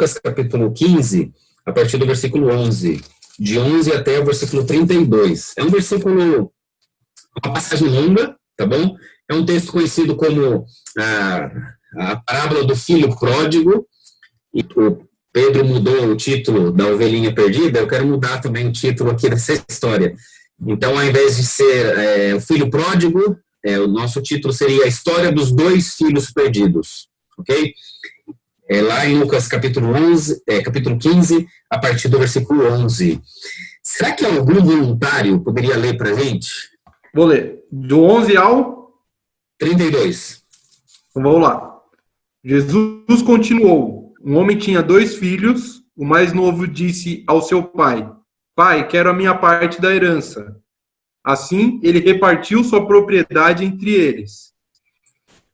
Lucas capítulo 15, a partir do versículo 11, de 11 até o versículo 32. É um versículo, uma passagem longa, tá bom? É um texto conhecido como a parábola do filho pródigo, e o Pedro mudou o título da ovelhinha perdida, eu quero mudar também o título aqui dessa história. Então, ao invés de ser o filho pródigo, o nosso título seria a história dos dois filhos perdidos, ok? Lá em Lucas capítulo 15, a partir do versículo 11. Será que algum voluntário poderia ler para a gente? Vou ler. Do 11 ao 32. Então, vamos lá. Jesus continuou. Um homem tinha 2 filhos. O mais novo disse ao seu pai: Pai, quero a minha parte da herança. Assim, ele repartiu sua propriedade entre eles.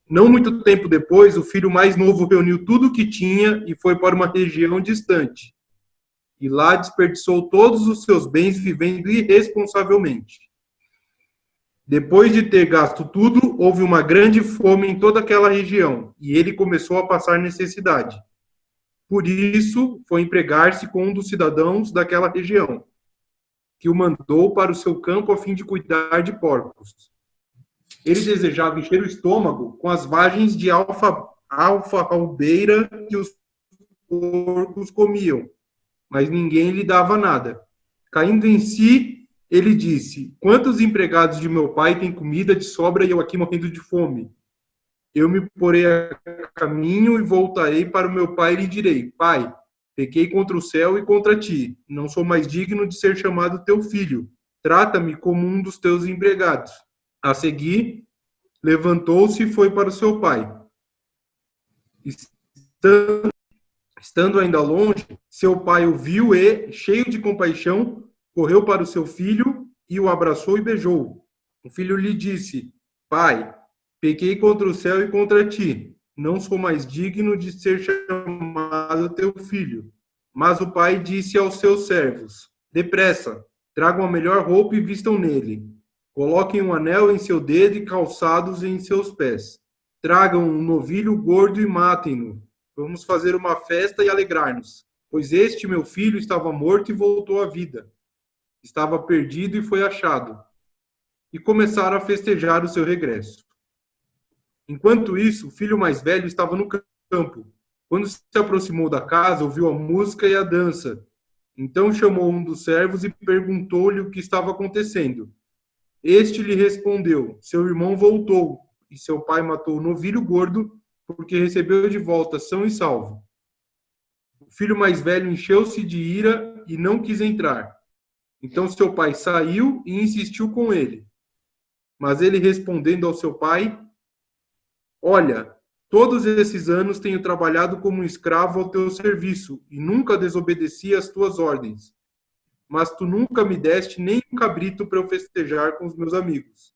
Não muito tempo depois, o filho mais novo reuniu tudo o que tinha e foi para uma região distante. E lá desperdiçou todos os seus bens vivendo irresponsavelmente. Depois de ter gasto tudo, houve uma grande fome em toda aquela região, e ele começou a passar necessidade. Por isso, foi empregar-se com um dos cidadãos daquela região, que o mandou para o seu campo a fim de cuidar de porcos. Ele desejava encher o estômago com as vagens de alfarrobeira que os porcos comiam, mas ninguém lhe dava nada. Caindo em si, ele disse: Quantos empregados de meu pai têm comida de sobra e eu aqui morrendo de fome? Eu me porei a caminho e voltarei para o meu pai e lhe direi: Pai, pequei contra o céu e contra ti. Não sou mais digno de ser chamado teu filho. Trata-me como um dos teus empregados. A seguir, levantou-se e foi para o seu pai. Estando ainda longe, seu pai o viu e, cheio de compaixão, correu para o seu filho e o abraçou e beijou. O filho lhe disse: Pai, pequei contra o céu e contra ti. Não sou mais digno de ser chamado teu filho. Mas o pai disse aos seus servos: Depressa, tragam a melhor roupa e vistam nele. Coloquem um anel em seu dedo e calçados em seus pés. Tragam um novilho gordo e matem-no. Vamos fazer uma festa e alegrar-nos, pois este meu filho estava morto e voltou à vida. Estava perdido e foi achado. E começaram a festejar o seu regresso. Enquanto isso, o filho mais velho estava no campo. Quando se aproximou da casa, ouviu a música e a dança. Então chamou um dos servos e perguntou-lhe o que estava acontecendo. Este lhe respondeu: Seu irmão voltou, e seu pai matou o novilho gordo, porque recebeu de volta são e salvo. O filho mais velho encheu-se de ira e não quis entrar. Então seu pai saiu e insistiu com ele. Mas ele, respondendo ao seu pai: Olha, todos esses anos tenho trabalhado como um escravo ao teu serviço e nunca desobedeci às tuas ordens. Mas tu nunca me deste nem um cabrito para eu festejar com os meus amigos.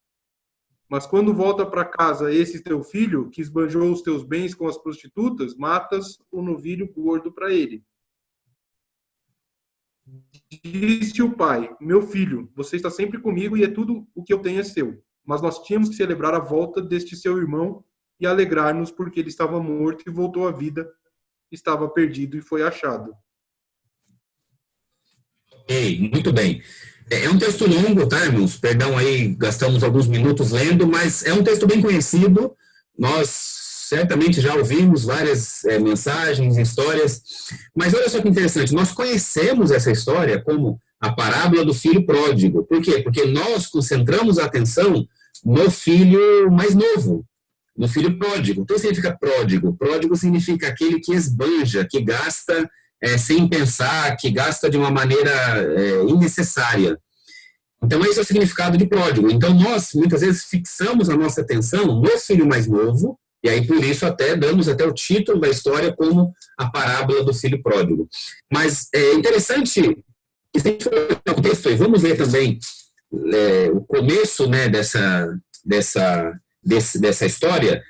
Mas quando volta para casa esse teu filho, que esbanjou os teus bens com as prostitutas, matas o novilho gordo para ele. Disse o pai: Meu filho, você está sempre comigo e tudo o que eu tenho é seu. Mas nós tínhamos que celebrar a volta deste seu irmão e alegrar-nos porque ele estava morto e voltou à vida, estava perdido e foi achado. Muito bem. É um texto longo, tá, irmãos? Perdão aí, gastamos alguns minutos lendo, mas é um texto bem conhecido. Nós certamente já ouvimos várias mensagens, histórias, mas olha só que interessante, nós conhecemos essa história como a parábola do filho pródigo. Por quê? Porque nós concentramos a atenção no filho mais novo, no filho pródigo. Então, significa pródigo. Pródigo significa aquele que esbanja, que gasta sem pensar, que gasta de uma maneira innecessária. Então, esse é o significado de pródigo. Então, nós, muitas vezes, fixamos a nossa atenção no filho mais novo, e aí, por isso, até damos até o título da história como a parábola do filho pródigo. Mas é interessante, que se a gente for olhar o texto aí, vamos ver também o começo, né, dessa história,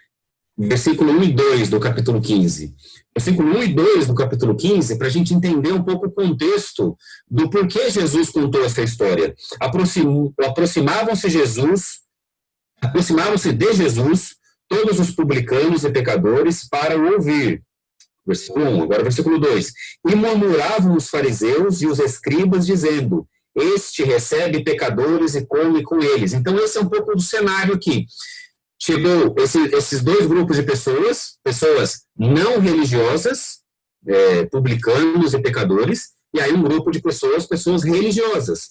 versículo 1 e 2 do capítulo 15. Versículo 1 e 2 do capítulo 15, para a gente entender um pouco o contexto do porquê Jesus contou essa história. Aproximavam-se de Jesus todos os publicanos e pecadores para o ouvir. Versículo 1, agora versículo 2. E murmuravam os fariseus e os escribas, dizendo: este recebe pecadores e come com eles. Então, esse é um pouco do cenário aqui. Chegou esses dois grupos de pessoas, pessoas não religiosas, publicanos e pecadores, e aí um grupo de pessoas religiosas,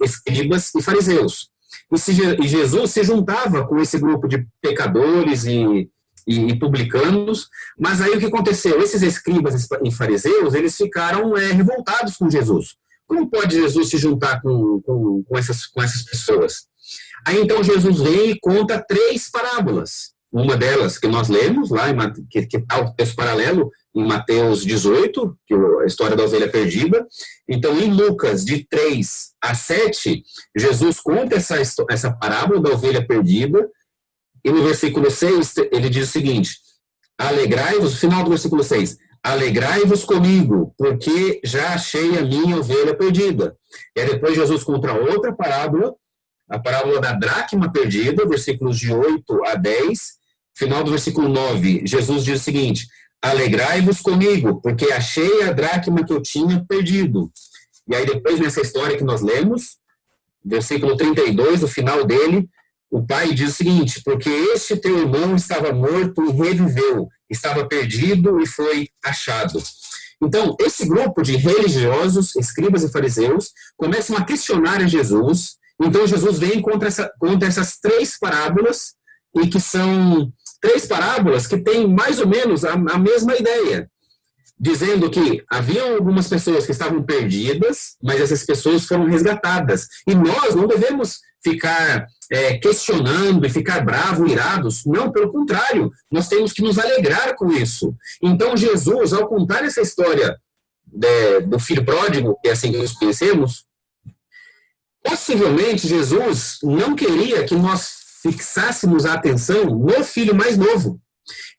escribas e fariseus. E Jesus se juntava com esse grupo de pecadores e publicanos, mas aí o que aconteceu? Esses escribas e fariseus, eles ficaram revoltados com Jesus. Como pode Jesus se juntar com essas pessoas? Aí então Jesus vem e conta 3 parábolas. Uma delas que nós lemos lá, que está o texto paralelo, em Mateus 18, que é a história da ovelha perdida. Então, em Lucas, de 3 a 7, Jesus conta essa parábola da ovelha perdida, e no versículo 6, ele diz o seguinte: alegrai-vos, no final do versículo 6, alegrai-vos comigo, porque já achei a minha ovelha perdida. E aí depois Jesus conta outra parábola, a parábola da dracma perdida, versículos de 8 a 10. Final do versículo 9, Jesus diz o seguinte: alegrai-vos comigo, porque achei a dracma que eu tinha perdido. E aí depois, nessa história que nós lemos, versículo 32, o final dele, o pai diz o seguinte: porque este teu irmão estava morto e reviveu, estava perdido e foi achado. Então, esse grupo de religiosos, escribas e fariseus, começam a questionar a Jesus. Então, Jesus vem contra essas 3 parábolas, e que são 3 parábolas que têm mais ou menos a mesma ideia, dizendo que haviam algumas pessoas que estavam perdidas, mas essas pessoas foram resgatadas. E nós não devemos ficar questionando e ficar bravos, irados. Não, pelo contrário, nós temos que nos alegrar com isso. Então, Jesus, ao contar essa história do filho pródigo, que é assim que nós conhecemos, possivelmente Jesus não queria que nós fixássemos a atenção no filho mais novo.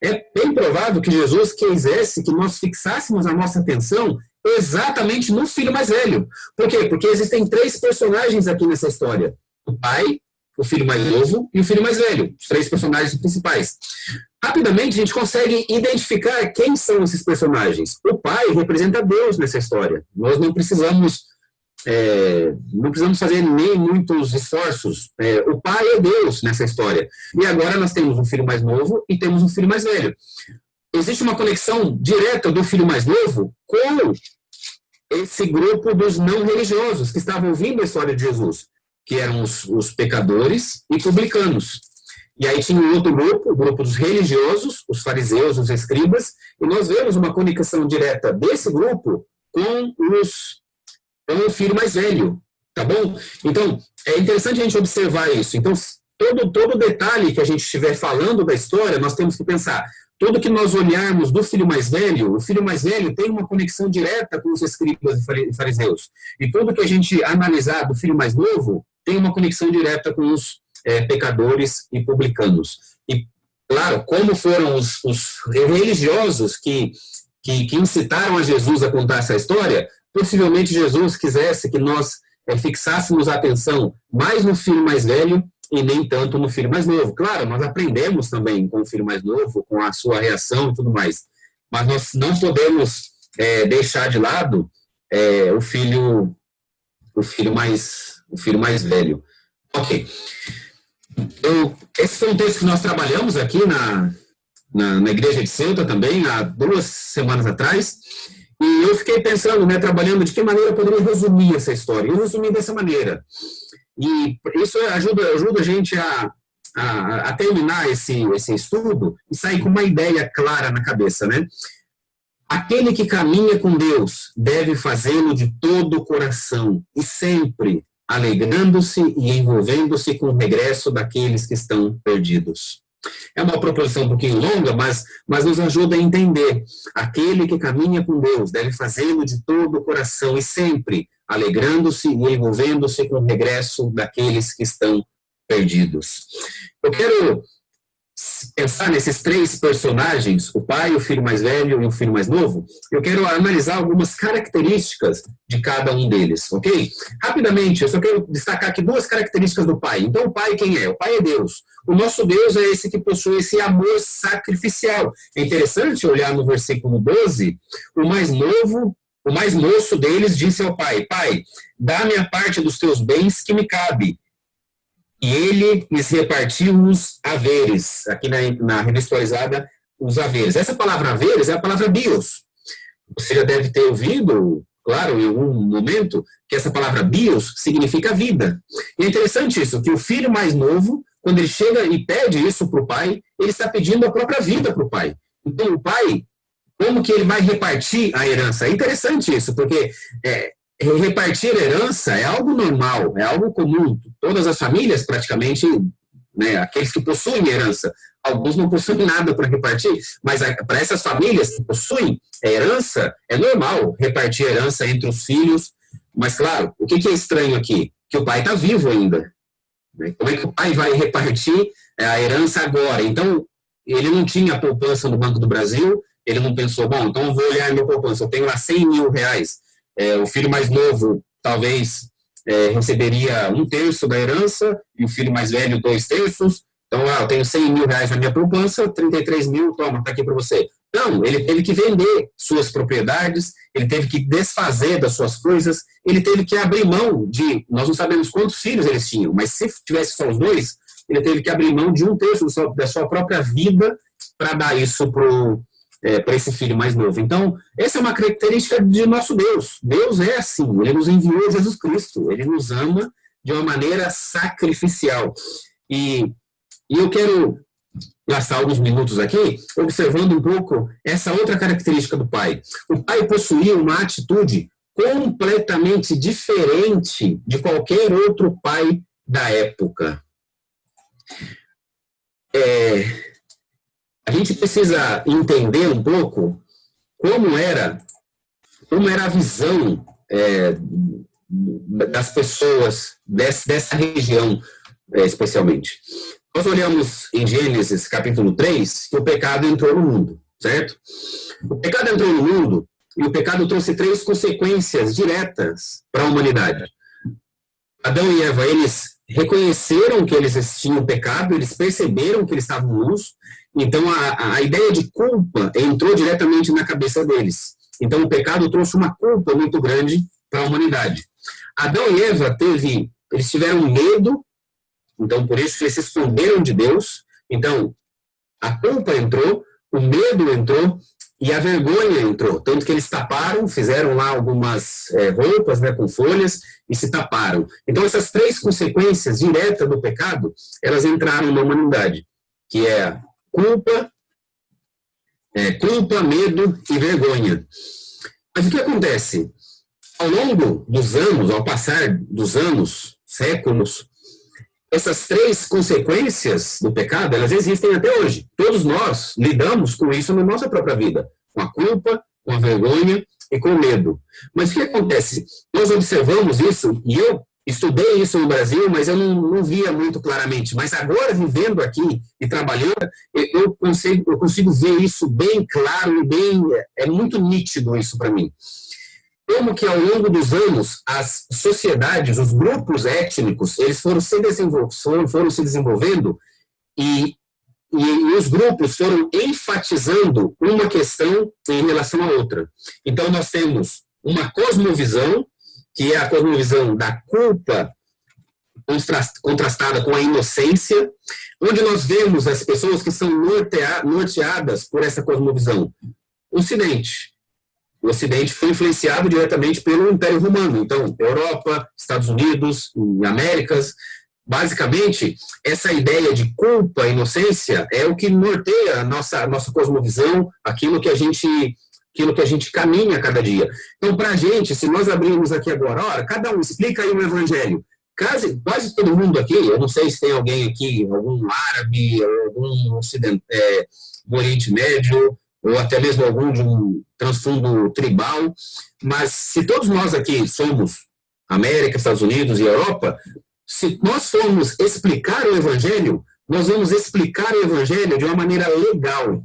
É bem provável que Jesus quisesse que nós fixássemos a nossa atenção exatamente no filho mais velho. Por quê? Porque existem 3 personagens aqui nessa história: o pai, o filho mais novo e o filho mais velho, os 3 personagens principais. Rapidamente a gente consegue identificar quem são esses personagens. O pai representa Deus nessa história. Nós não precisamos fazer nem muitos esforços. O pai é Deus nessa história. E agora nós temos um filho mais novo e temos um filho mais velho. Existe uma conexão direta do filho mais novo com esse grupo dos não religiosos que estavam ouvindo a história de Jesus, que eram os pecadores e publicanos. E aí tinha um outro grupo, o grupo dos religiosos, os fariseus, os escribas, e nós vemos uma conexão direta desse grupo com o filho mais velho, tá bom? Então, é interessante a gente observar isso. Então, todo detalhe que a gente estiver falando da história, nós temos que pensar, tudo que nós olharmos do filho mais velho, o filho mais velho tem uma conexão direta com os escribas e fariseus. E tudo que a gente analisar do filho mais novo tem uma conexão direta com os pecadores e publicanos. E, claro, como foram os religiosos que incitaram a Jesus a contar essa história, possivelmente Jesus quisesse que nós fixássemos a atenção mais no filho mais velho e nem tanto no filho mais novo. Claro, nós aprendemos também com o filho mais novo, com a sua reação e tudo mais, mas nós não podemos deixar de lado o filho mais velho. Ok. Esse foi um texto que nós trabalhamos aqui na Igreja de Ceuta também, há 2 semanas atrás. E eu fiquei pensando, trabalhando de que maneira eu poderia resumir essa história. Eu resumi dessa maneira. E isso ajuda a gente a terminar esse estudo e sair com uma ideia clara na cabeça, né? Aquele que caminha com Deus deve fazê-lo de todo o coração e sempre alegrando-se e envolvendo-se com o regresso daqueles que estão perdidos. É uma proposição um pouquinho longa, mas nos ajuda a entender. Aquele que caminha com Deus deve fazê-lo de todo o coração e sempre alegrando-se e envolvendo-se com o regresso daqueles que estão perdidos. Eu quero pensar nesses três personagens, o pai, o filho mais velho e o filho mais novo, eu quero analisar algumas características de cada um deles, ok? Rapidamente, eu só quero destacar aqui duas características do pai. Então, o pai quem é? O pai é Deus. O nosso Deus é esse que possui esse amor sacrificial. É interessante olhar no versículo 12, o mais moço deles disse ao pai, pai, dá-me a parte dos teus bens que me cabe. E ele lhes repartiu os haveres. Aqui na revista atualizada, os haveres. Essa palavra haveres é a palavra bios. Você já deve ter ouvido, claro, em algum momento, que essa palavra bios significa vida. E é interessante isso, que o filho mais novo, quando ele chega e pede isso para o pai, ele está pedindo a própria vida para o pai. Então, o pai, como que ele vai repartir a herança? É interessante isso, porque repartir herança é algo normal, é algo comum. Todas as famílias, praticamente, né, aqueles que possuem herança, alguns não possuem nada para repartir, mas para essas famílias que possuem herança, é normal repartir herança entre os filhos. Mas, claro, o que é estranho aqui? Que o pai está vivo ainda. Né? Como é que o pai vai repartir a herança agora? Então, ele não tinha poupança no Banco do Brasil, ele não pensou, bom, então eu vou olhar a minha poupança, eu tenho lá 100 mil reais. O filho mais novo, talvez, receberia 1/3 da herança, e o filho mais velho, 2/3. Então, eu tenho 100 mil reais na minha poupança, 33 mil, toma, está aqui para você. Não, ele teve que vender suas propriedades, ele teve que desfazer das suas coisas, ele teve que abrir mão de, nós não sabemos quantos filhos eles tinham, mas se tivesse só os dois, ele teve que abrir mão de 1/3 da sua própria vida para dar isso para esse filho mais novo. Então, essa é uma característica de nosso Deus. Deus é assim, ele nos enviou Jesus Cristo, ele nos ama de uma maneira sacrificial. E eu quero gastar alguns minutos aqui observando um pouco essa outra característica do pai. O pai possuía uma atitude completamente diferente de qualquer outro pai da época. A gente precisa entender um pouco como era a visão das pessoas dessa região, especialmente. Nós olhamos em Gênesis capítulo 3 que o pecado entrou no mundo, certo? O pecado entrou no mundo e o pecado trouxe 3 consequências diretas para a humanidade. Adão e Eva, eles reconheceram que eles tinham pecado, eles perceberam que eles estavam nus, então a ideia de culpa entrou diretamente na cabeça deles. Então o pecado trouxe uma culpa muito grande para a humanidade. Adão e Eva eles tiveram medo, então por isso eles se esconderam de Deus. Então a culpa entrou, o medo entrou e a vergonha entrou, tanto que eles taparam, fizeram lá algumas roupas, né, com folhas e se taparam. Então essas 3 consequências diretas do pecado, elas entraram na humanidade, que é culpa, medo e vergonha. Mas o que acontece? Ao longo dos anos, ao passar dos anos, séculos, essas 3 consequências do pecado, elas existem até hoje. Todos nós lidamos com isso na nossa própria vida, com a culpa, com a vergonha e com o medo. Mas o que acontece? Nós observamos isso, e eu estudei isso no Brasil, mas eu não via muito claramente. Mas agora, vivendo aqui e trabalhando, eu consigo ver isso bem claro e é muito nítido isso para mim. Como que ao longo dos anos, as sociedades, os grupos étnicos, eles foram se desenvolvendo e os grupos foram enfatizando uma questão em relação à outra. Então, nós temos uma cosmovisão, que é a cosmovisão da culpa contrastada com a inocência, onde nós vemos as pessoas que são norteadas por essa cosmovisão. O Ocidente foi influenciado diretamente pelo Império Romano. Então, Europa, Estados Unidos, Américas, basicamente, essa ideia de culpa e inocência é o que norteia a nossa cosmovisão, aquilo que a gente caminha a cada dia. Então, para a gente, se nós abrirmos aqui agora, cada um explica aí o Evangelho. Quase todo mundo aqui, eu não sei se tem alguém aqui, algum árabe, algum do Oriente Médio, ou até mesmo algum de um transfundo tribal, mas se todos nós aqui somos América, Estados Unidos e Europa, se nós formos explicar o Evangelho, nós vamos explicar o evangelho de uma maneira legal.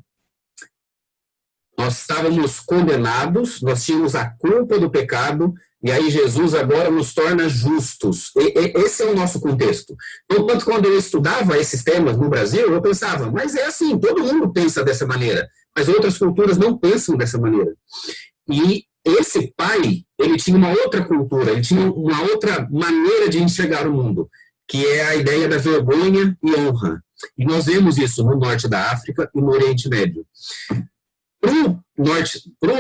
Nós estávamos condenados, nós tínhamos a culpa do pecado, e aí Jesus agora nos torna justos. Esse é o nosso contexto. Então, quando eu estudava esses temas no Brasil, eu pensava, mas é assim, todo mundo pensa dessa maneira, mas outras culturas não pensam dessa maneira. E esse pai, ele tinha uma outra cultura, ele tinha uma outra maneira de enxergar o mundo, que é a ideia da vergonha e honra. E nós vemos isso no norte da África e no Oriente Médio. Para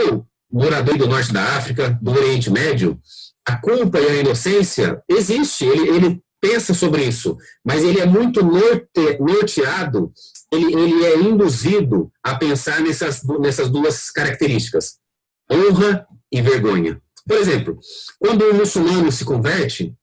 o morador do norte da África, do Oriente Médio, a culpa e a inocência existe, ele pensa sobre isso, mas ele é muito norteado, ele é induzido a pensar nessas duas características, honra e vergonha. Por exemplo, quando um muçulmano se converte,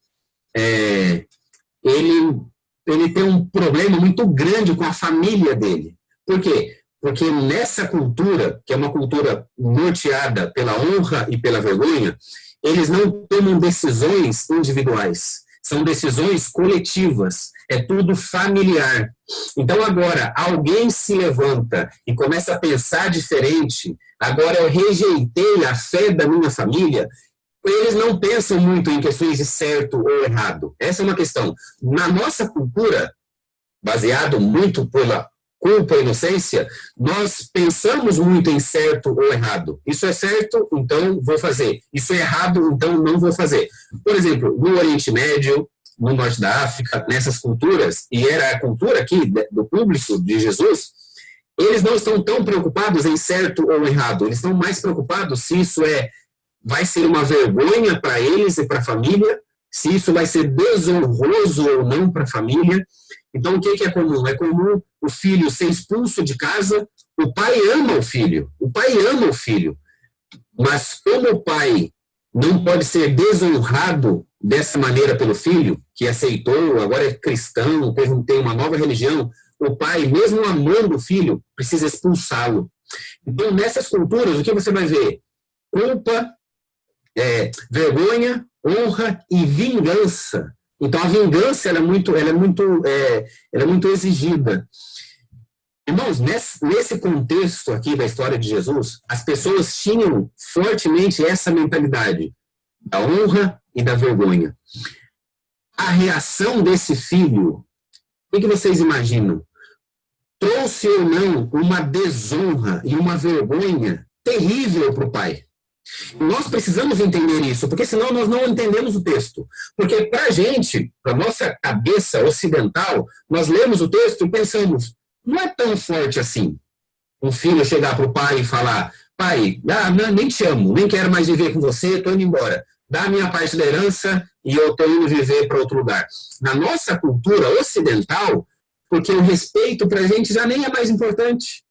ele tem um problema muito grande com a família dele. Por quê? Porque nessa cultura, que é uma cultura norteada pela honra e pela vergonha, eles não tomam decisões individuais, são decisões coletivas, é tudo familiar. Então agora, alguém se levanta e começa a pensar diferente, agora eu rejeitei a fé da minha família, eles não pensam muito em questões de certo ou errado. Essa é uma questão. Na nossa cultura, baseado muito pela culpa e inocência, nós pensamos muito em certo ou errado. Isso é certo, então vou fazer. Isso é errado, então não vou fazer. Por exemplo, no Oriente Médio, no Norte da África, nessas culturas, e era a cultura aqui do público de Jesus, eles não estão tão preocupados em certo ou errado. Eles estão mais preocupados se isso vai ser uma vergonha para eles e para a família, se isso vai ser desonroso ou não para a família. Então, o que é comum? É comum o filho ser expulso de casa, o pai ama o filho, mas como o pai não pode ser desonrado dessa maneira pelo filho, que aceitou, agora é cristão, tem uma nova religião, o pai, mesmo amando o filho, precisa expulsá-lo. Então, nessas culturas, o que você vai ver? Culpa, vergonha, honra e vingança. Então, a vingança ela é muito exigida. Irmãos, nesse contexto aqui da história de Jesus, as pessoas tinham fortemente essa mentalidade da honra e da vergonha. A reação desse filho, o que vocês imaginam? Trouxe ou não uma desonra e uma vergonha terrível para o pai. Nós precisamos entender isso, porque senão nós não entendemos o texto. Porque para a gente, para a nossa cabeça ocidental, nós lemos o texto e pensamos, não é tão forte assim. Um filho chegar para o pai e falar, pai, nem te amo, nem quero mais viver com você, estou indo embora. Dá a minha parte da herança e eu estou indo viver para outro lugar. Na nossa cultura ocidental, porque o respeito para a gente já nem é mais importante.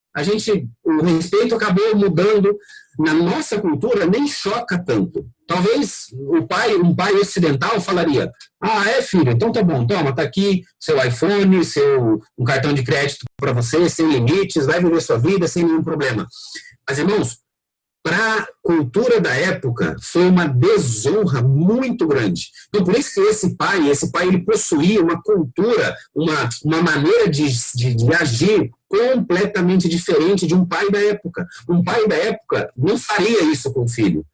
O respeito acabou mudando. Na nossa cultura nem choca tanto. Talvez um pai ocidental falaria, filho, então tá bom, toma, tá aqui seu iPhone, um cartão de crédito para você, sem limites, vai viver sua vida sem nenhum problema. Mas, irmãos, para a cultura da época, foi uma desonra muito grande. Então, por isso que esse pai ele possuía uma cultura, uma maneira de agir completamente diferente de um pai da época. Um pai da época não faria isso com o filho.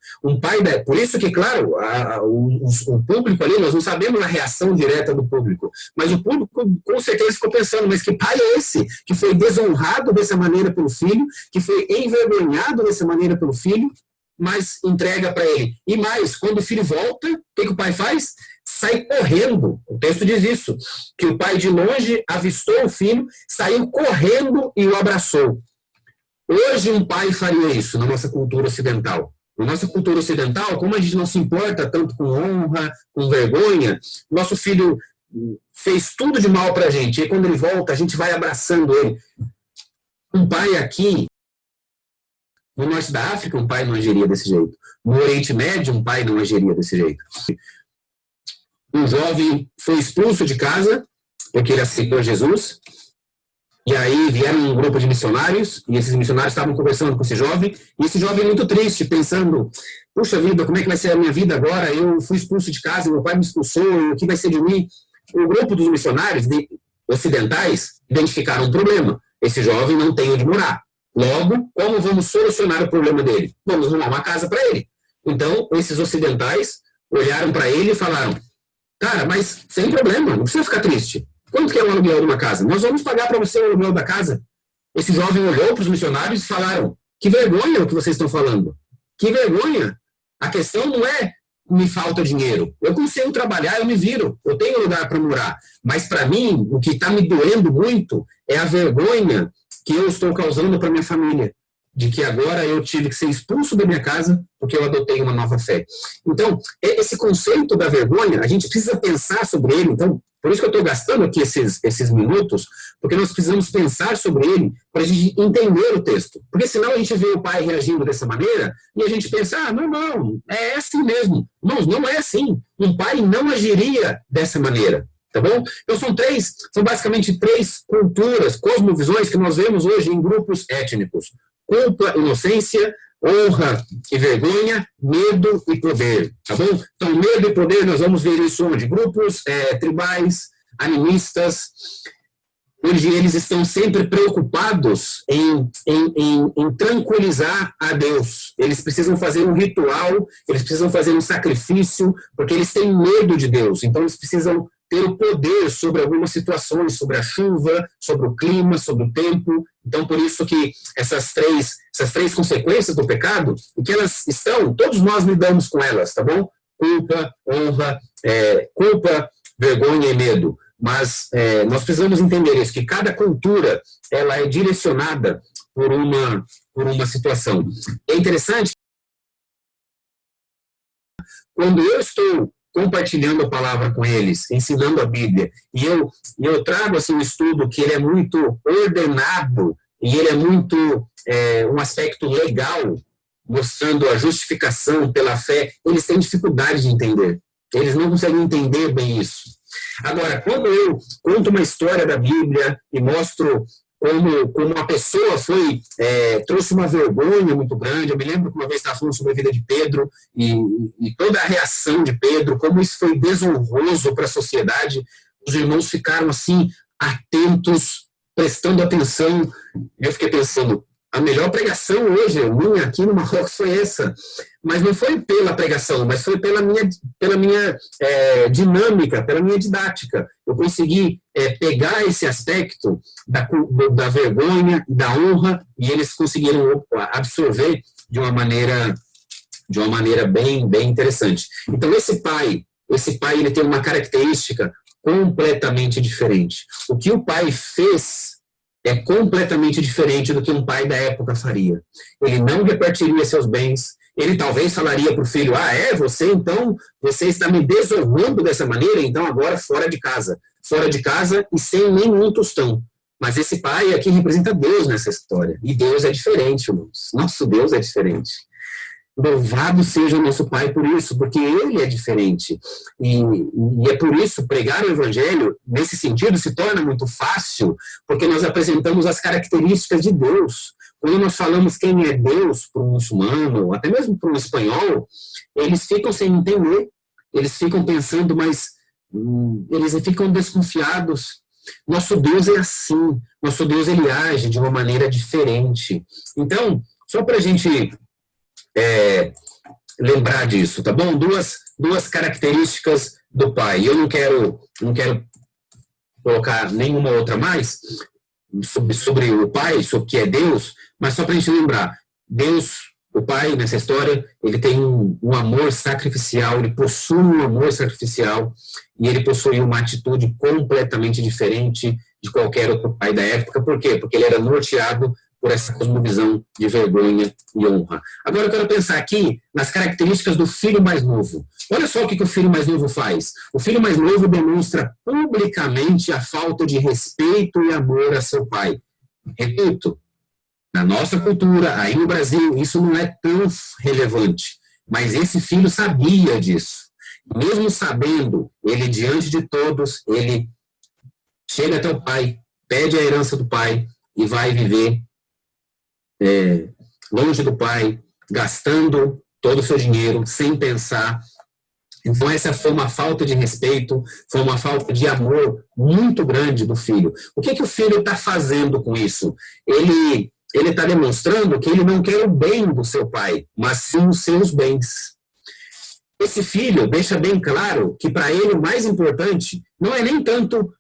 Por isso que, claro, o público ali, nós não sabemos a reação direta do público, mas o público com certeza ficou pensando, mas que pai é esse? Que foi desonrado dessa maneira pelo filho, que foi envergonhado dessa maneira pelo filho, mas entrega para ele. E mais, quando o filho volta, o que o pai faz? Sai correndo. O texto diz isso, que o pai de longe avistou o filho, saiu correndo e o abraçou. Hoje um pai faria isso na nossa cultura ocidental. Na nossa cultura ocidental, como a gente não se importa tanto com honra, com vergonha, nosso filho fez tudo de mal para a gente, e quando ele volta, a gente vai abraçando ele. Um pai aqui, no norte da África, um pai não agiria desse jeito. No Oriente Médio, um pai não agiria desse jeito. Um jovem foi expulso de casa, porque ele aceitou Jesus, e aí vieram um grupo de missionários, e esses missionários estavam conversando com esse jovem, e esse jovem muito triste, pensando, puxa vida, como é que vai ser a minha vida agora? Eu fui expulso de casa, meu pai me expulsou, o que vai ser de mim? O grupo dos missionários ocidentais identificaram um problema. Esse jovem não tem onde morar. Logo, como vamos solucionar o problema dele? Vamos arrumar uma casa para ele. Então, esses ocidentais olharam para ele e falaram, cara, mas sem problema, não precisa ficar triste. Quanto que é o aluguel de uma casa? Nós vamos pagar para você o aluguel da casa. Esse jovem olhou para os missionários e falaram, que vergonha o que vocês estão falando. Que vergonha. A questão não é me falta dinheiro. Eu consigo trabalhar, eu me viro. Eu tenho lugar para morar. Mas, para mim, o que está me doendo muito é a vergonha que eu estou causando para minha família. De que agora eu tive que ser expulso da minha casa porque eu adotei uma nova fé. Então, esse conceito da vergonha, a gente precisa pensar sobre ele. Então, por isso que eu estou gastando aqui esses minutos, porque nós precisamos pensar sobre ele para a gente entender o texto. Porque senão a gente vê o pai reagindo dessa maneira e a gente pensa, não, é assim mesmo. Não é assim. Um pai não agiria dessa maneira. Tá bom? Então são basicamente três culturas, cosmovisões que nós vemos hoje em grupos étnicos. Culpa, inocência, honra e vergonha, medo e poder, tá bom? Então, medo e poder, nós vamos ver isso onde? Grupos tribais, animistas, onde eles estão sempre preocupados em tranquilizar a Deus. Eles precisam fazer um ritual, eles precisam fazer um sacrifício, porque eles têm medo de Deus. Então, eles precisam ter o poder sobre algumas situações, sobre a chuva, sobre o clima, sobre o tempo. Então, por isso que essas três consequências do pecado, o que elas estão, todos nós lidamos com elas, tá bom? Culpa, honra, vergonha e medo. Mas nós precisamos entender isso, que cada cultura, ela é direcionada por uma situação. É interessante, quando eu estou compartilhando a palavra com eles, ensinando a Bíblia, e eu trago assim, um estudo que ele é muito ordenado, e ele é muito um aspecto legal, mostrando a justificação pela fé, eles têm dificuldade de entender. Eles não conseguem entender bem isso. Agora, quando eu conto uma história da Bíblia e mostro como uma pessoa trouxe uma vergonha muito grande. Eu me lembro que uma vez estava falando sobre a vida de Pedro e toda a reação de Pedro, como isso foi desonroso para a sociedade. Os irmãos ficaram assim, atentos, prestando atenção. Eu fiquei pensando, a melhor pregação hoje, minha aqui no Marrocos, foi essa. Mas não foi pela pregação, mas foi pela minha dinâmica, pela minha didática. Eu consegui pegar esse aspecto da vergonha, da honra, e eles conseguiram absorver de uma maneira bem, bem interessante. Então, esse pai ele tem uma característica completamente diferente. O que o pai fez é completamente diferente do que um pai da época faria. Ele não repartiria seus bens, ele talvez falaria para o filho, você está me desonrando dessa maneira, então agora fora de casa e sem nenhum tostão. Mas esse pai aqui representa Deus nessa história, e Deus é diferente, irmãos. Nosso Deus é diferente. Louvado seja o nosso Pai por isso, porque Ele é diferente. E é por isso, pregar o Evangelho, nesse sentido, se torna muito fácil, porque nós apresentamos as características de Deus. Quando nós falamos quem é Deus para um muçulmano, até mesmo para um espanhol, eles ficam sem entender, eles ficam pensando, mas eles ficam desconfiados. Nosso Deus é assim, nosso Deus ele age de uma maneira diferente. Então, só para a gente lembrar disso, tá bom? Duas características do pai. Eu não quero colocar nenhuma outra mais sobre o pai, sobre o que é Deus, mas só para a gente lembrar, Deus, o pai, nessa história, ele tem um amor sacrificial, ele possui um amor sacrificial, e ele possui uma atitude completamente diferente de qualquer outro pai da época. Por quê? Porque ele era norteado por essa cosmovisão de vergonha e honra. Agora eu quero pensar aqui nas características do filho mais novo. Olha só o que o filho mais novo faz. O filho mais novo demonstra publicamente a falta de respeito e amor a seu pai. Repito, na nossa cultura, aí no Brasil, isso não é tão relevante. Mas esse filho sabia disso. Mesmo sabendo, ele diante de todos, ele chega até o pai, pede a herança do pai e vai viver longe do pai, gastando todo o seu dinheiro, sem pensar Então, essa foi uma falta de respeito, foi uma falta de amor muito grande do filho. O que o filho está fazendo com isso? Ele está demonstrando que ele não quer o bem do seu pai, mas sim os seus bens. Esse filho deixa bem claro que para ele o mais importante não é nem tanto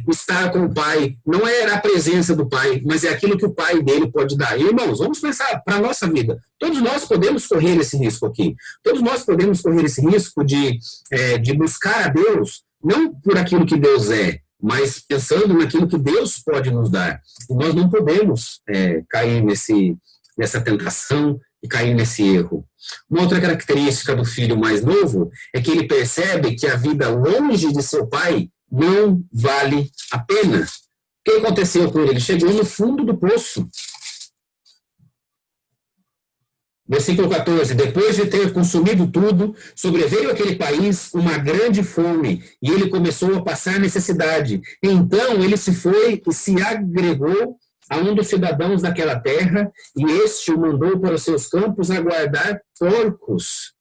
estar com o pai, não é a presença do pai, mas é aquilo que o pai dele pode dar. E, irmãos, vamos pensar para a nossa vida. Todos nós podemos correr esse risco aqui. Todos nós podemos correr esse risco de buscar a Deus, não por aquilo que Deus é, mas pensando naquilo que Deus pode nos dar. E nós não podemos cair nessa tentação e cair nesse erro. Uma outra característica do filho mais novo é que ele percebe que a vida longe de seu pai não vale a pena. O que aconteceu com ele? Ele chegou no fundo do poço. Versículo 14. Depois de ter consumido tudo, sobreveio àquele país uma grande fome, e ele começou a passar necessidade. Então ele se foi e se agregou a um dos cidadãos daquela terra, e este o mandou para os seus campos a guardar porcos.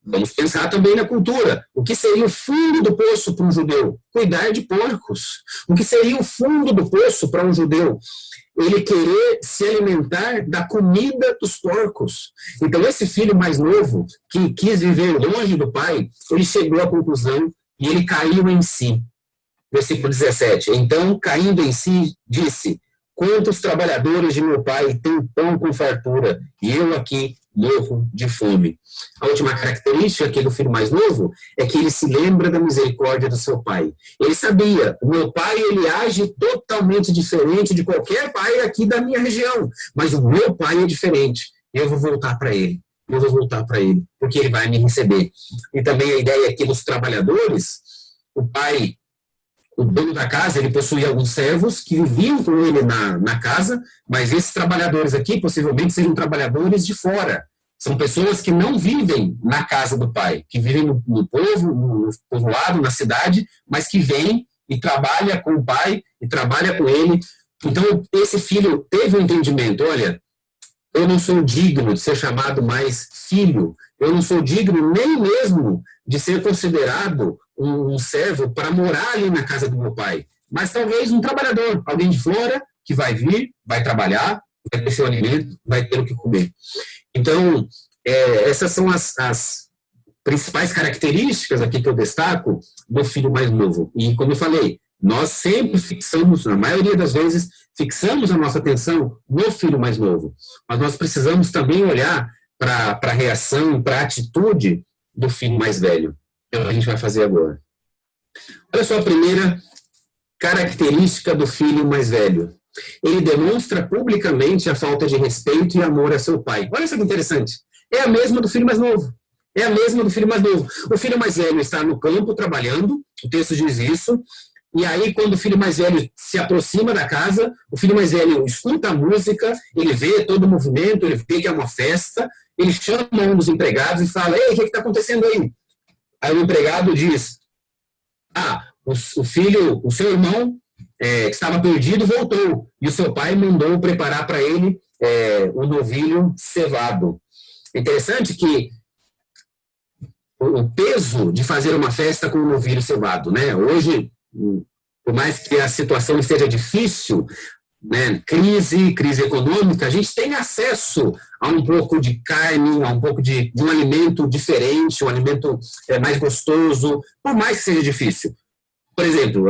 Vamos pensar também na cultura. O que seria o fundo do poço para um judeu? Cuidar de porcos. O que seria o fundo do poço para um judeu? Ele querer se alimentar da comida dos porcos. Então, esse filho mais novo, que quis viver longe do pai, ele chegou à conclusão e ele caiu em si. Versículo 17. Então, caindo em si, disse: quantos trabalhadores de meu pai têm pão com fartura, e eu aqui morro de fome. A última característica aqui do filho mais novo é que ele se lembra da misericórdia do seu pai. Ele sabia, o meu pai ele age totalmente diferente de qualquer pai aqui da minha região, mas o meu pai é diferente. Eu vou voltar para ele. Eu vou voltar para ele, porque ele vai me receber. E também a ideia aqui dos trabalhadores, o pai, o dono da casa, ele possuía alguns servos que viviam com ele na casa, mas esses trabalhadores aqui possivelmente seriam trabalhadores de fora. São pessoas que não vivem na casa do pai, que vivem no povoado, na cidade, mas que vêm e trabalham com o pai e trabalham com ele. Então, esse filho teve um entendimento: olha, eu não sou digno de ser chamado mais filho, eu não sou digno nem mesmo de ser considerado um servo para morar ali na casa do meu pai, mas talvez um trabalhador, alguém de fora que vai vir, vai trabalhar, vai ter seu alimento, vai ter o que comer. Então, essas são as principais características aqui que eu destaco do filho mais novo. E como eu falei, nós sempre fixamos, na maioria das vezes, fixamos a nossa atenção no filho mais novo, mas nós precisamos também olhar para a reação, para a atitude do filho mais velho. É o que a gente vai fazer agora. Olha só a primeira característica do filho mais velho. Ele demonstra publicamente a falta de respeito e amor a seu pai. Olha só que interessante. É a mesma do filho mais novo. É a mesma do filho mais novo. O filho mais velho está no campo trabalhando, o texto diz isso, e aí quando o filho mais velho se aproxima da casa, o filho mais velho escuta a música, ele vê todo o movimento, ele vê que é uma festa, ele chama um dos empregados e fala: ei, o que está acontecendo aí? Aí o empregado diz: o seu irmão que estava perdido voltou, e o seu pai mandou preparar para ele um novilho cevado. É interessante que o peso de fazer uma festa com um novilho cevado, né? Hoje, por mais que a situação esteja difícil, né, crise econômica, a gente tem acesso a um pouco de carne, a um pouco de um alimento diferente, um alimento mais gostoso, por mais que seja difícil. Por exemplo,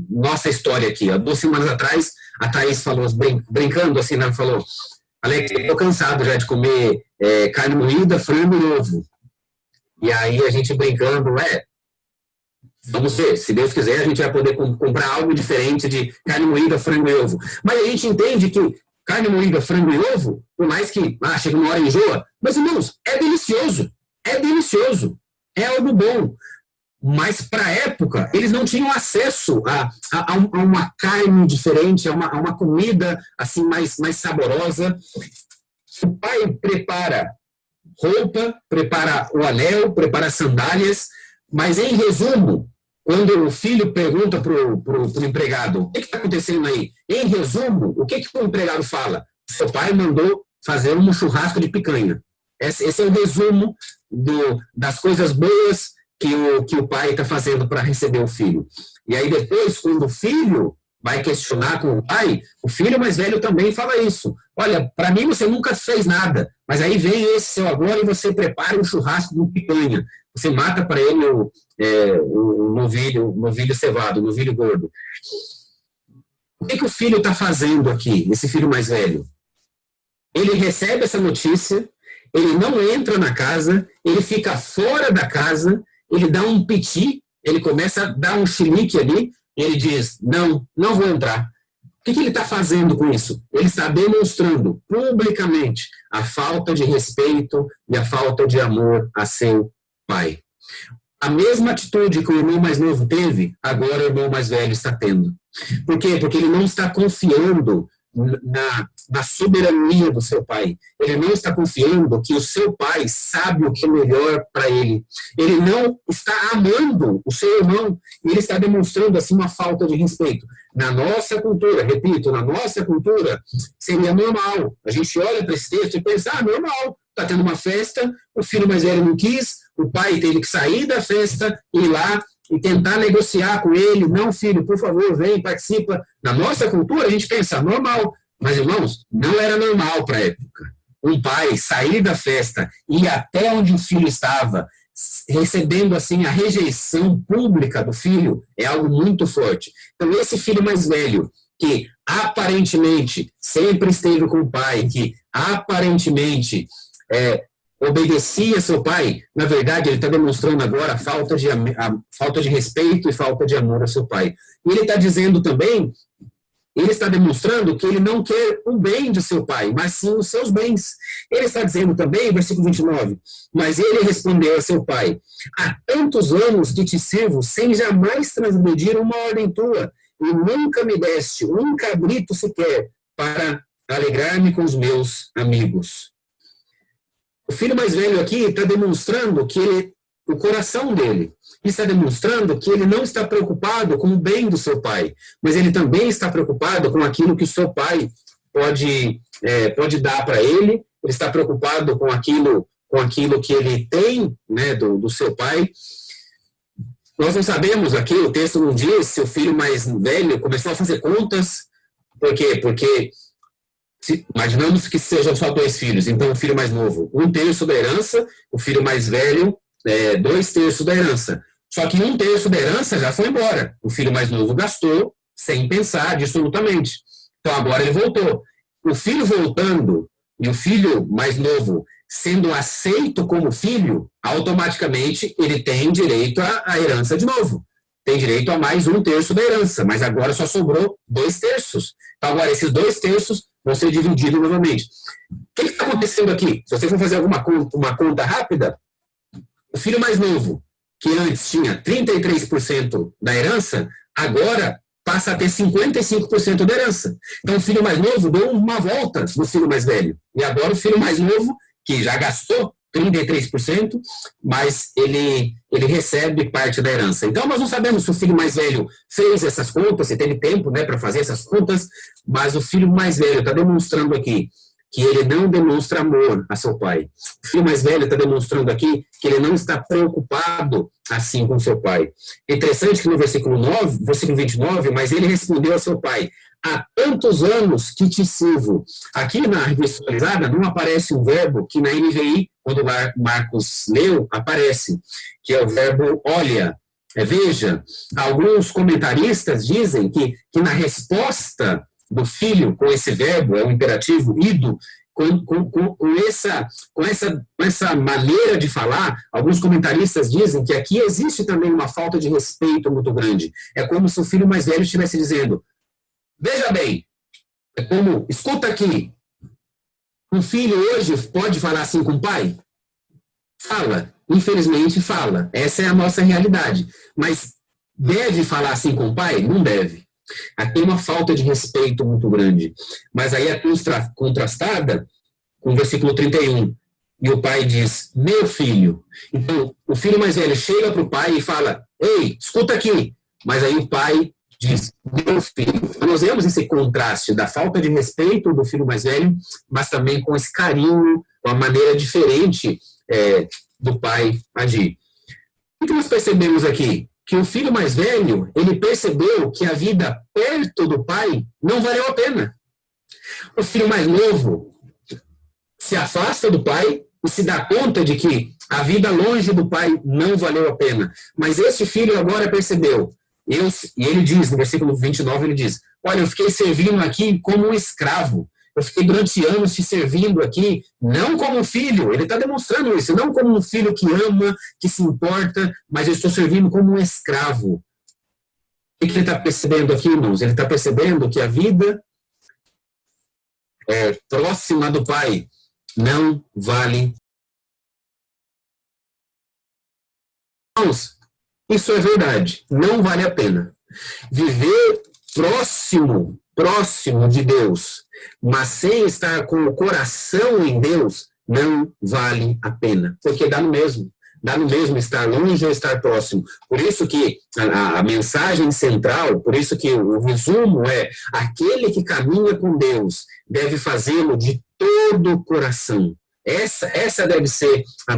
nossa história aqui, há 2 semanas atrás, a Thaís falou, brincando assim, né, falou: Alex, eu estou cansado já de comer carne moída, frango e ovo. E aí a gente brincando, vamos ver, se Deus quiser, a gente vai poder comprar algo diferente de carne moída, frango e ovo. Mas a gente entende que carne moída, frango e ovo, por mais que chega uma hora e enjoa, mas, irmãos, é delicioso, é algo bom. Mas, para a época, eles não tinham acesso a uma carne diferente, a uma comida assim mais saborosa. O pai prepara roupa, prepara o anel, prepara sandálias, mas, em resumo, quando o filho pergunta para o empregado: o que está acontecendo aí? Em resumo, o que o empregado fala? Seu pai mandou fazer um churrasco de picanha. Esse é o resumo das coisas boas que o pai está fazendo para receber o filho. E aí depois, quando o filho vai questionar com o pai, o filho mais velho também fala isso. Olha, para mim você nunca fez nada, mas aí vem esse seu agora e você prepara um churrasco com picanha. Você mata para ele o novilho cevado, o novilho gordo. O que o filho está fazendo aqui, esse filho mais velho? Ele recebe essa notícia, ele não entra na casa, ele fica fora da casa, ele dá um piti, ele começa a dar um chilique ali, e ele diz, não vou entrar. O que ele está fazendo com isso? Ele está demonstrando publicamente a falta de respeito e a falta de amor a seu pai. A mesma atitude que o irmão mais novo teve, agora o irmão mais velho está tendo. Por quê? Porque ele não está confiando na soberania do seu pai. Ele não está confiando que o seu pai sabe o que é melhor para ele. Ele não está amando o seu irmão. E ele está demonstrando assim uma falta de respeito. Na nossa cultura, repito, na nossa cultura, seria normal. A gente olha para esse texto e pensa, normal. Está tendo uma festa, o filho mais velho não quis, o pai teve que sair da festa, ir lá e tentar negociar com ele. Não, filho, por favor, vem, participa. Na nossa cultura, a gente pensa, normal. Mas, irmãos, não era normal para a época. Um pai sair da festa e ir até onde o filho estava, recebendo, assim, a rejeição pública do filho, é algo muito forte. Então, esse filho mais velho, que aparentemente sempre esteve com o pai, que aparentemente obedecia seu pai, na verdade, ele está demonstrando agora a falta de respeito e falta de amor a seu pai. E ele está dizendo também, ele está demonstrando que ele não quer o bem de seu pai, mas sim os seus bens. Ele está dizendo também, versículo 29, mas ele respondeu a seu pai, há tantos anos que te sirvo sem jamais transgredir uma ordem tua, e nunca me deste um cabrito sequer para alegrar-me com os meus amigos. O filho mais velho aqui está demonstrando que o coração dele está demonstrando que ele não está preocupado com o bem do seu pai, mas ele também está preocupado com aquilo que o seu pai pode dar para ele. Ele está preocupado com aquilo que ele tem, né, do seu pai. Nós não sabemos aqui, o texto não diz se o filho mais velho começou a fazer contas. Por quê? Porque imaginamos que sejam só 2 filhos, então o filho mais novo, 1/3 da herança, o filho mais velho, 2/3 da herança. Só que 1/3 da herança já foi embora. O filho mais novo gastou sem pensar absolutamente. Então agora ele voltou. O filho voltando e o filho mais novo sendo aceito como filho, automaticamente ele tem direito à herança de novo. Tem direito a mais 1/3 da herança, mas agora só sobrou 2/3. Então agora esses 2/3 vão ser divididos novamente. O que está acontecendo aqui? Se você for fazer uma conta rápida, o filho mais novo, que antes tinha 33% da herança, agora passa a ter 55% da herança. Então o filho mais novo deu uma volta no filho mais velho. E agora o filho mais novo, que já gastou 33%, mas ele recebe parte da herança. Então, nós não sabemos se o filho mais velho fez essas contas, se teve tempo, né, para fazer essas contas, mas o filho mais velho está demonstrando aqui que ele não demonstra amor a seu pai. O filho mais velho está demonstrando aqui que ele não está preocupado assim com seu pai. É interessante que no versículo 29, mas ele respondeu a seu pai, há tantos anos que te sirvo. Aqui na revista atualizada não aparece um verbo que na NVI, quando Marcos leu, aparece, que é o verbo olha, veja. Alguns comentaristas dizem que na resposta do filho com esse verbo, é um imperativo, ido, com essa maneira de falar, alguns comentaristas dizem que aqui existe também uma falta de respeito muito grande. É como se o filho mais velho estivesse dizendo, veja bem, é como, escuta aqui, um filho hoje pode falar assim com o pai? Fala, infelizmente fala, essa é a nossa realidade, mas deve falar assim com o pai? Não deve. Aqui tem uma falta de respeito muito grande, mas aí é contrastada com o versículo 31, e o pai diz, meu filho. Então, o filho mais velho chega para o pai e fala, ei, escuta aqui, mas aí o pai diz, meu filho. Então, nós vemos esse contraste da falta de respeito do filho mais velho, mas também com esse carinho, uma maneira diferente do pai agir. O que nós percebemos aqui? Que o filho mais velho, ele percebeu que a vida perto do pai não valeu a pena. O filho mais novo se afasta do pai e se dá conta de que a vida longe do pai não valeu a pena. Mas esse filho agora percebeu. E ele diz, no versículo 29, ele diz, olha, eu fiquei servindo aqui como um escravo. Eu fiquei durante anos te servindo aqui, não como um filho, ele está demonstrando isso, não como um filho que ama, que se importa, mas eu estou servindo como um escravo. O que ele está percebendo aqui, irmãos? Ele está percebendo que a vida próxima do pai não vale. Irmãos, isso é verdade, não vale a pena. Viver próximo de Deus, mas sem estar com o coração em Deus, não vale a pena, porque dá no mesmo estar longe ou estar próximo. Por isso que a mensagem central, por isso que o resumo é, aquele que caminha com Deus deve fazê-lo de todo o coração. Essa deve ser a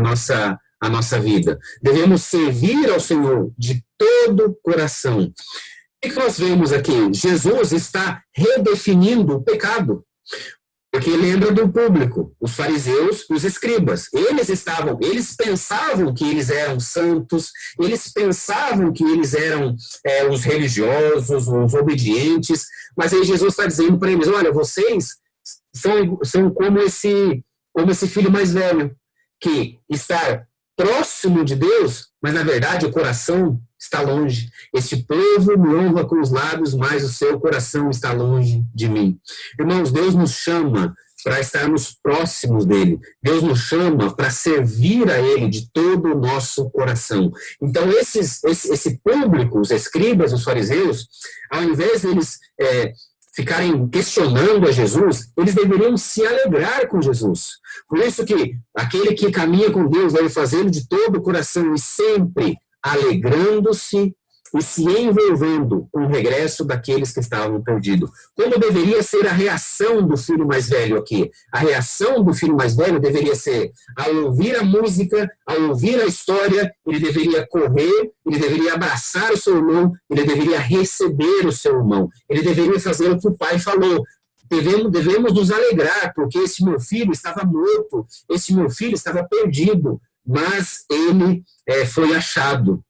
nossa vida. Devemos servir ao Senhor de todo o coração. O que nós vemos aqui? Jesus está redefinindo o pecado. Porque lembra do público, os fariseus, os escribas. Eles pensavam que eles eram santos, eles pensavam que eles eram os religiosos, os obedientes, mas aí Jesus está dizendo para eles, olha, vocês são como esse filho mais velho, que está próximo de Deus, mas na verdade o coração está longe. Este povo me honra com os lábios, mas o seu coração está longe de mim. Irmãos, Deus nos chama para estarmos próximos dele. Deus nos chama para servir a ele de todo o nosso coração. Então, esse público, os escribas, os fariseus, ao invés deles ficarem questionando a Jesus, eles deveriam se alegrar com Jesus. Por isso que aquele que caminha com Deus deve fazê-lo de todo o coração e sempre alegrando-se e se envolvendo com o regresso daqueles que estavam perdidos. Como deveria ser a reação do filho mais velho aqui? A reação do filho mais velho deveria ser, ao ouvir a música, ao ouvir a história, ele deveria correr, ele deveria abraçar o seu irmão, ele deveria receber o seu irmão, ele deveria fazer o que o pai falou. Devemos nos alegrar, porque esse meu filho estava morto, esse meu filho estava perdido, mas ele foi achado.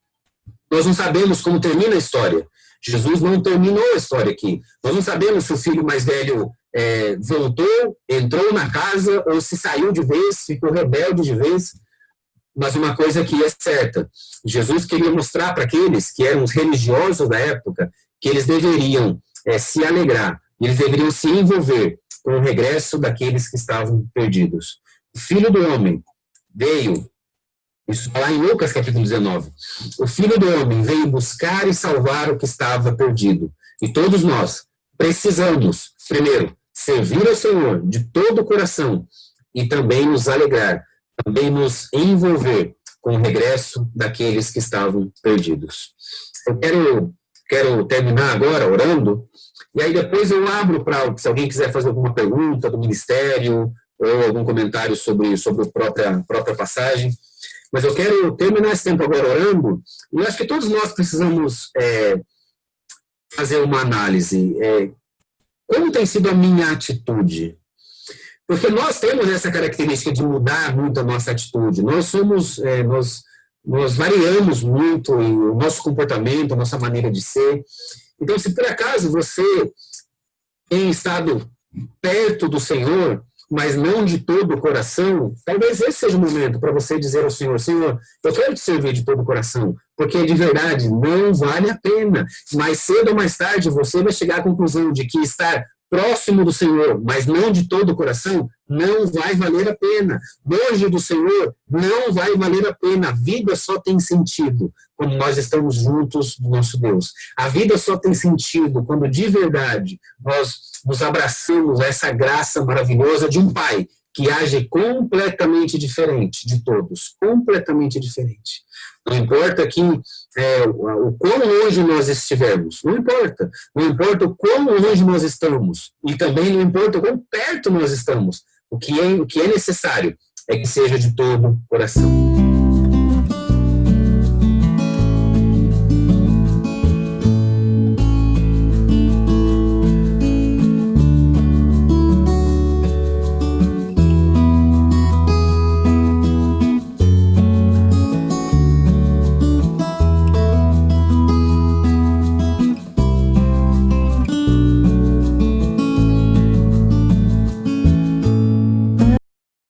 Nós não sabemos como termina a história. Jesus não terminou a história aqui. Nós não sabemos se o filho mais velho voltou, entrou na casa, ou se saiu de vez, ficou rebelde de vez. Mas uma coisa que é certa, Jesus queria mostrar para aqueles que eram os religiosos da época, que eles deveriam se alegrar, eles deveriam se envolver com o regresso daqueles que estavam perdidos. O Filho do Homem veio, isso está lá em Lucas capítulo 19, o Filho do Homem veio buscar e salvar o que estava perdido. E todos nós precisamos, primeiro, servir ao Senhor de todo o coração e também nos alegrar, também nos envolver com o regresso daqueles que estavam perdidos. Eu quero terminar agora orando, e aí depois eu abro para, se alguém quiser fazer alguma pergunta do ministério, ou algum comentário sobre a própria passagem. Mas eu quero terminar esse tempo agora orando, e eu acho que todos nós precisamos fazer uma análise. Como tem sido a minha atitude? Porque nós temos essa característica de mudar muito a nossa atitude. Nós somos, nós variamos muito o nosso comportamento, a nossa maneira de ser. Então, se por acaso você tem estado perto do Senhor, mas não de todo o coração, talvez esse seja o momento para você dizer ao Senhor, Senhor, eu quero te servir de todo o coração, porque de verdade não vale a pena. Mais cedo ou mais tarde você vai chegar à conclusão de que estar próximo do Senhor, mas não de todo o coração, não vai valer a pena. Longe do Senhor, não vai valer a pena. A vida só tem sentido quando nós estamos juntos do nosso Deus. A vida só tem sentido quando de verdade nós nos abraçamos a essa graça maravilhosa de um Pai que age completamente diferente de todos, completamente diferente. Não importa o quão longe nós estivermos, não importa o quão longe nós estamos, e também não importa o quão perto nós estamos. O que é necessário é que seja de todo o coração.